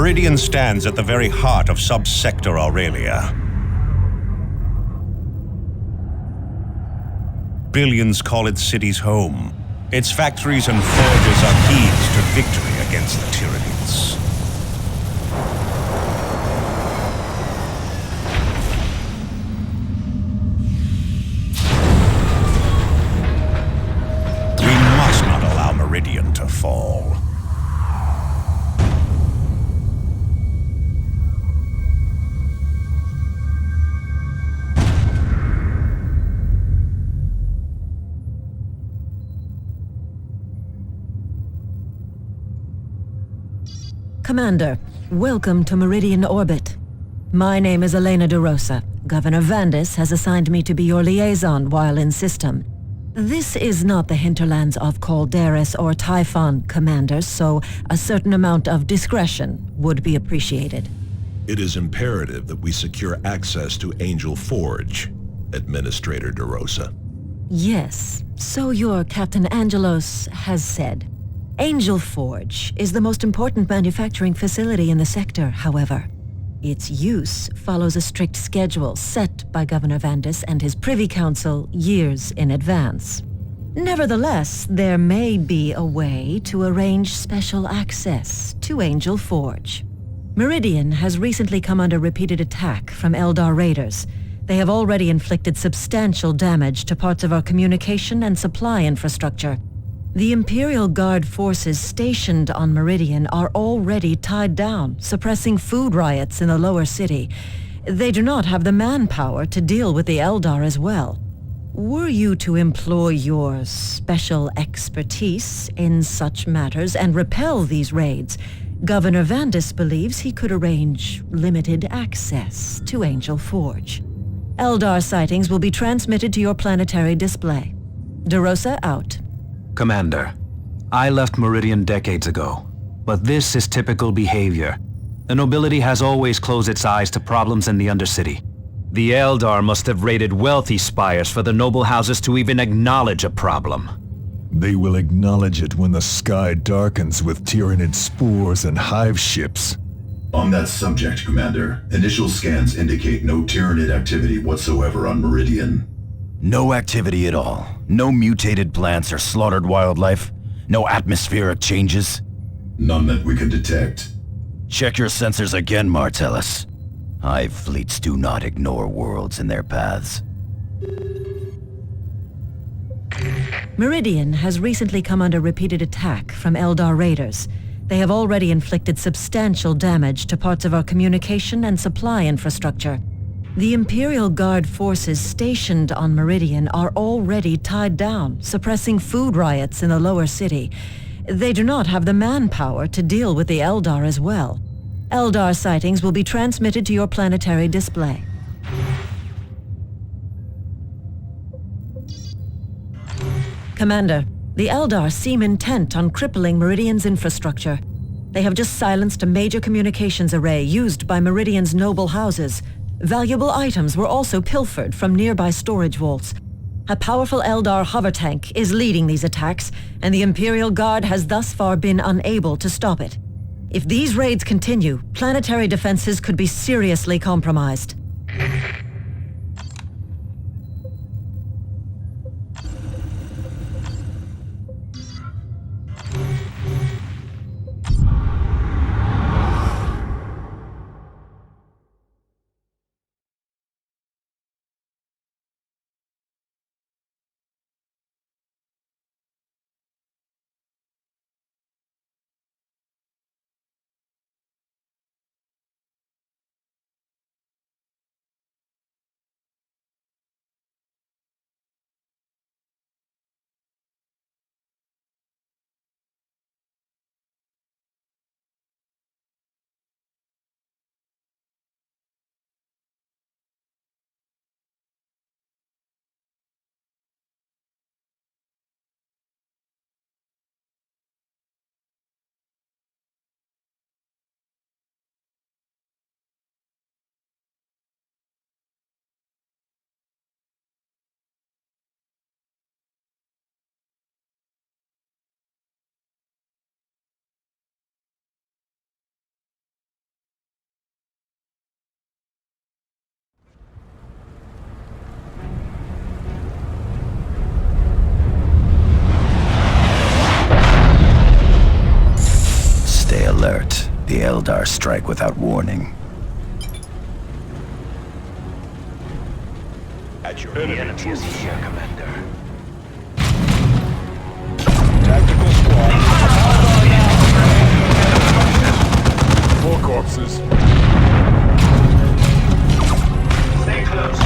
Meridian stands at the very heart of Subsector Aurelia. Billions call its cities home. Its factories and forges are keys to victory against the Tyranids. We must not allow Meridian to fall. Commander, welcome to Meridian Orbit. My name is Elena de Rosa. Governor Ventus has assigned me to be your liaison while in system. This is not the hinterlands of Calderis or Typhon, Commander, so a certain amount of discretion would be appreciated. It is imperative that we secure access to Angel Forge, Administrator de Rosa. Yes, so your Captain Angelos has said. Angel Forge is the most important manufacturing facility in the sector, however. Its use follows a strict schedule set by Governor Ventus and his Privy Council years in advance. Nevertheless, there may be a way to arrange special access to Angel Forge. Meridian has recently come under repeated attack from Eldar raiders. They have already inflicted substantial damage to parts of our communication and supply infrastructure. The Imperial Guard forces stationed on Meridian are already tied down, suppressing food riots in the lower city. They do not have the manpower to deal with the Eldar as well. Were you to employ your special expertise in such matters and repel these raids, Governor Ventus believes he could arrange limited access to Angel Forge. Eldar sightings will be transmitted to your planetary display. De Rosa out. Commander, I left Meridian decades ago, but this is typical behavior. The nobility has always closed its eyes to problems in the Undercity. The Eldar must have raided wealthy spires for the noble houses to even acknowledge a problem. They will acknowledge it when the sky darkens with Tyranid spores and hive ships. On that subject, Commander, initial scans indicate no Tyranid activity whatsoever on Meridian. No activity at all. No mutated plants or slaughtered wildlife. No atmospheric changes. None that we can detect. Check your sensors again, Martellus. Hive fleets do not ignore worlds in their paths. Meridian has recently come under repeated attack from Eldar raiders. They have already inflicted substantial damage to parts of our communication and supply infrastructure. The Imperial Guard forces stationed on Meridian are already tied down, suppressing food riots in the lower city. They do not have the manpower to deal with the Eldar as well. Eldar sightings will be transmitted to your planetary display. Commander, the Eldar seem intent on crippling Meridian's infrastructure. They have just silenced a major communications array used by Meridian's noble houses. Valuable items were also pilfered from nearby storage vaults. A powerful Eldar hover tank is leading these attacks, and the Imperial Guard has thus far been unable to stop it. If these raids continue, planetary defenses could be seriously compromised. The Eldar strike without warning. At your The enemy is here, Commander. tactical squad. More corpses. Stay close.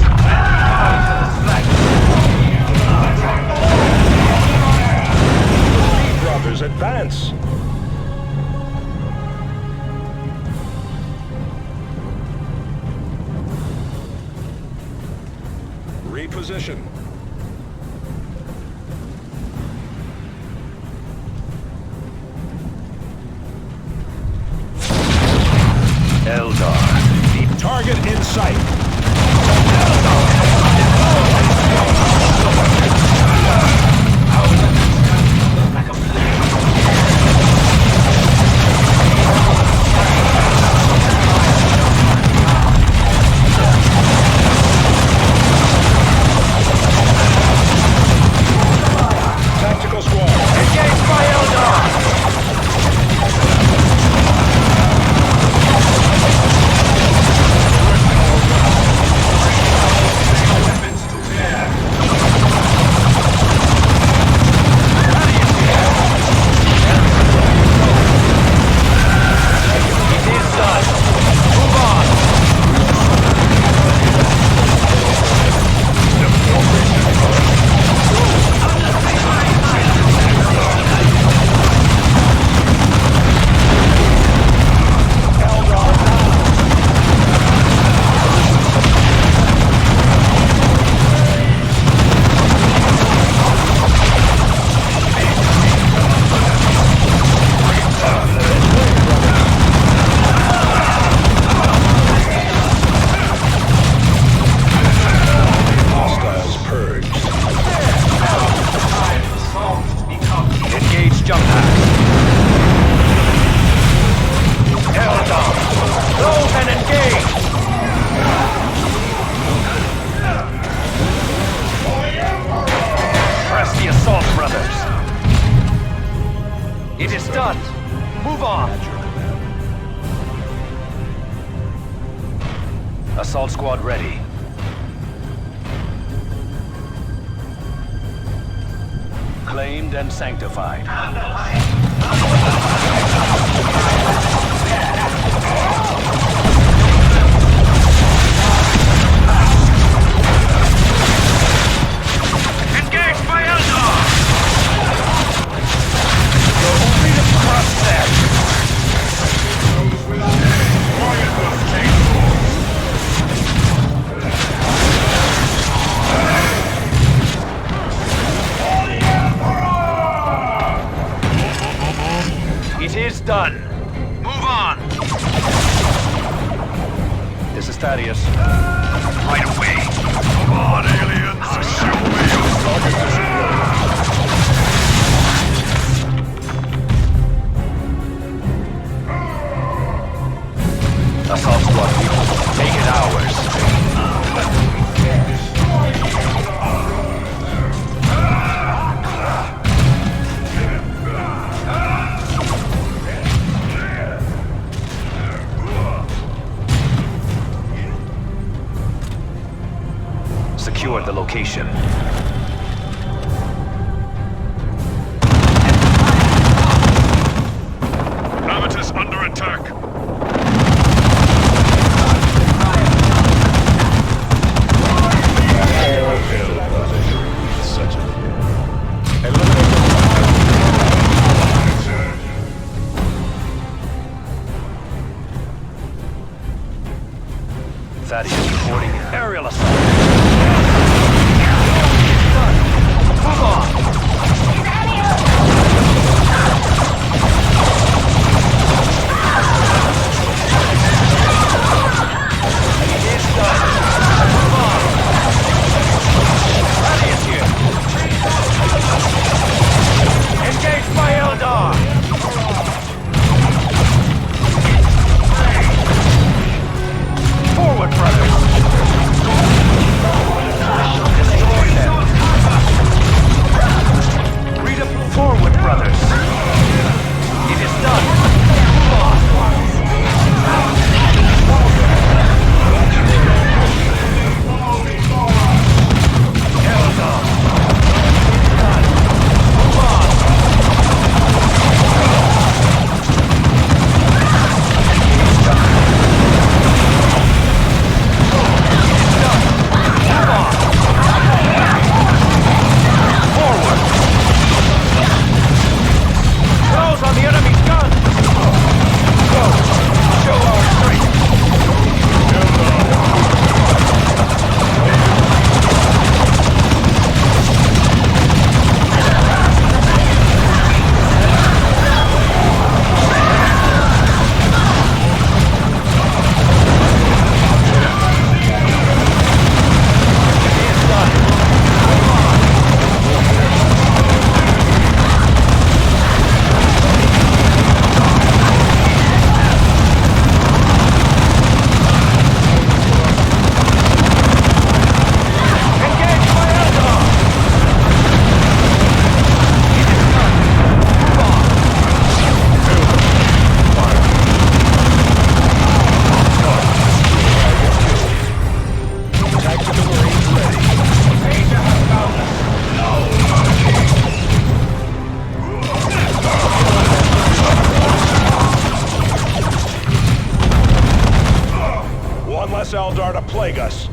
Brothers, advance. Reposition. Eldar. Target in sight. Tactical squad. Engaged by Eldar! Assault squad ready. Claimed and sanctified. Engaged by Eldar! You're only to cross that! It is done. Move on. This is Thaddeus. Right away. Come on, aliens. Show me your target discipline. Assault squad people. Make it ours. Secured the location. Ventus under attack. Thaddeus reporting aerial assault. Move on! It is done. Move on! Thaddeus here. Engaged by Eldar! Forward, brothers! less Eldar to plague us.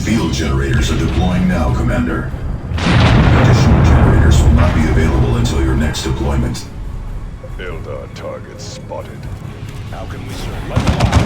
Field generators are deploying now, Commander. Additional generators will not be available until your next deployment. Eldar targets spotted. How can we serve? Let's fly.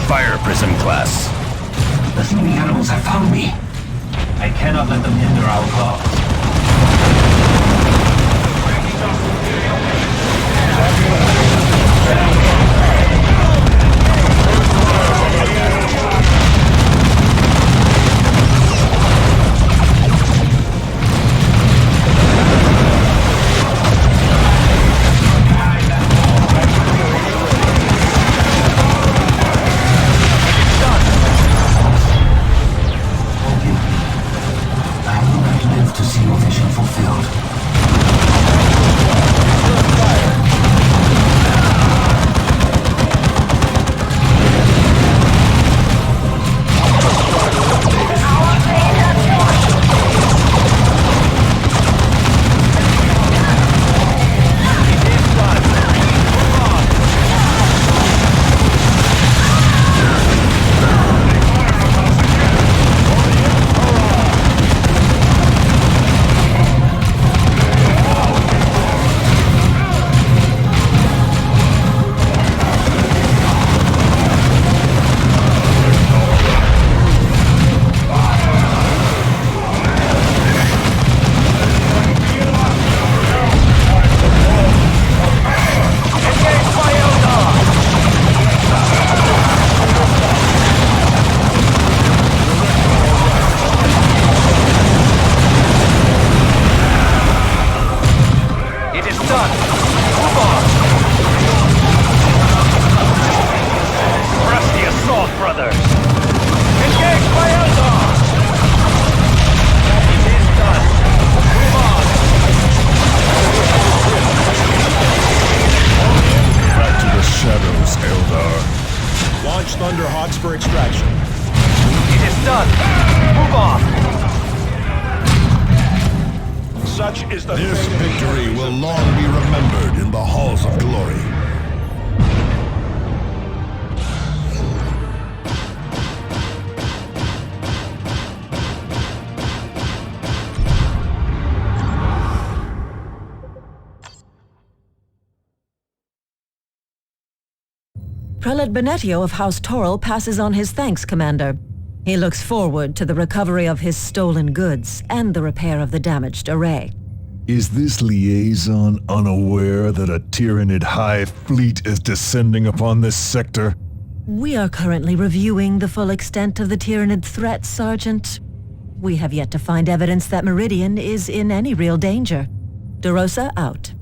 Fire Prism class. The thieving animals have found me. I cannot let them hinder our cause. For extraction. It is done. Move on. Such is the This fate of victory the will long be remembered in the halls of glory. Prelate Benetio of House Toril passes on his thanks, Commander. He looks forward to the recovery of his stolen goods and the repair of the damaged array. Is this liaison unaware that a Tyranid hive fleet is descending upon this sector? We are currently reviewing the full extent of the Tyranid threat, Sergeant. We have yet to find evidence that Meridian is in any real danger. DeRosa out.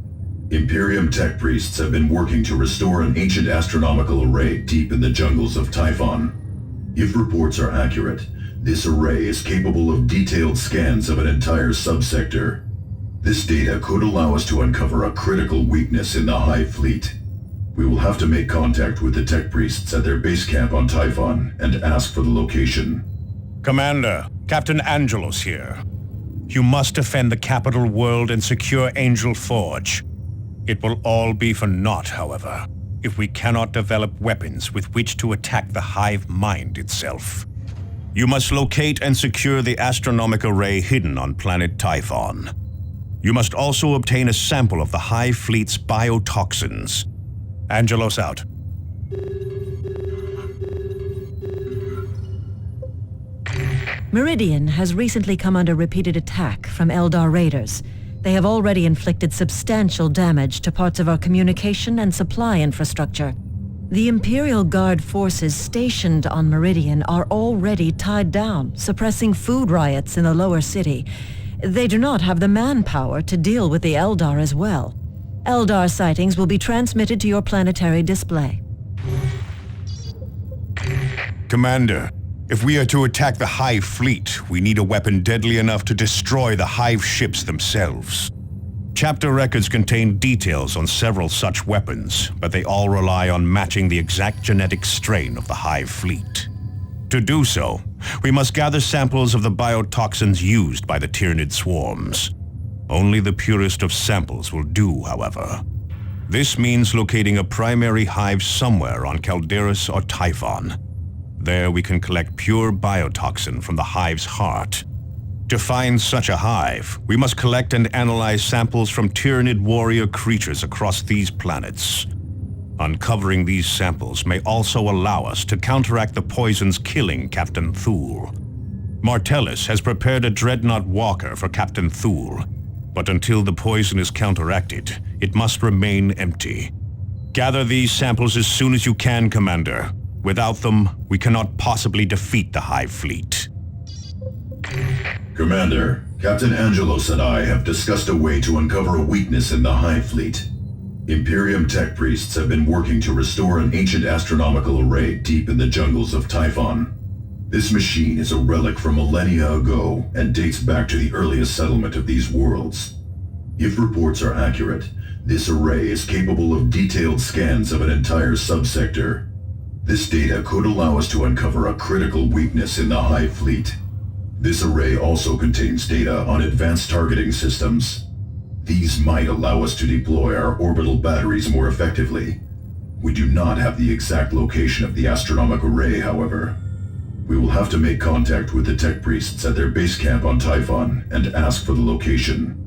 Imperium tech priests have been working to restore an ancient astronomical array deep in the jungles of Typhon. If reports are accurate, this array is capable of detailed scans of an entire subsector. This data could allow us to uncover a critical weakness in the Hive fleet. We will have to make contact with the tech priests at their base camp on Typhon and ask for the location. Commander, Captain Angelos here. You must defend the capital world and secure Angel Forge. It will all be for naught, however, if we cannot develop weapons with which to attack the Hive mind itself. You must locate and secure the astronomic array hidden on planet Typhon. You must also obtain a sample of the Hive fleet's biotoxins. Angelos out. Meridian has recently come under repeated attack from Eldar raiders. They have already inflicted substantial damage to parts of our communication and supply infrastructure. The Imperial Guard forces stationed on Meridian are already tied down, suppressing food riots in the lower city. They do not have the manpower to deal with the Eldar as well. Eldar sightings will be transmitted to your planetary display. Commander, if we are to attack the Hive fleet, we need a weapon deadly enough to destroy the Hive ships themselves. Chapter records contain details on several such weapons, but they all rely on matching the exact genetic strain of the Hive fleet. To do so, we must gather samples of the biotoxins used by the Tyranid swarms. Only the purest of samples will do, however. This means locating a primary hive somewhere on Calderis or Typhon. There we can collect pure biotoxin from the hive's heart. To find such a hive, we must collect and analyze samples from Tyranid warrior creatures across these planets. Uncovering these samples may also allow us to counteract the poisons killing Captain Thule. Martellus has prepared a dreadnought walker for Captain Thule, but until the poison is counteracted, it must remain empty. Gather these samples as soon as you can, Commander. Without them, we cannot possibly defeat the Hive fleet. Commander, Captain Angelos and I have discussed a way to uncover a weakness in the Hive fleet. Imperium tech priests have been working to restore an ancient astronomical array deep in the jungles of Typhon. This machine is a relic from millennia ago and dates back to the earliest settlement of these worlds. If reports are accurate, this array is capable of detailed scans of an entire subsector. This data could allow us to uncover a critical weakness in the Hive fleet. This array also contains data on advanced targeting systems. These might allow us to deploy our orbital batteries more effectively. We do not have the exact location of the astronomic array, however. We will have to make contact with the tech priests at their base camp on Typhon and ask for the location.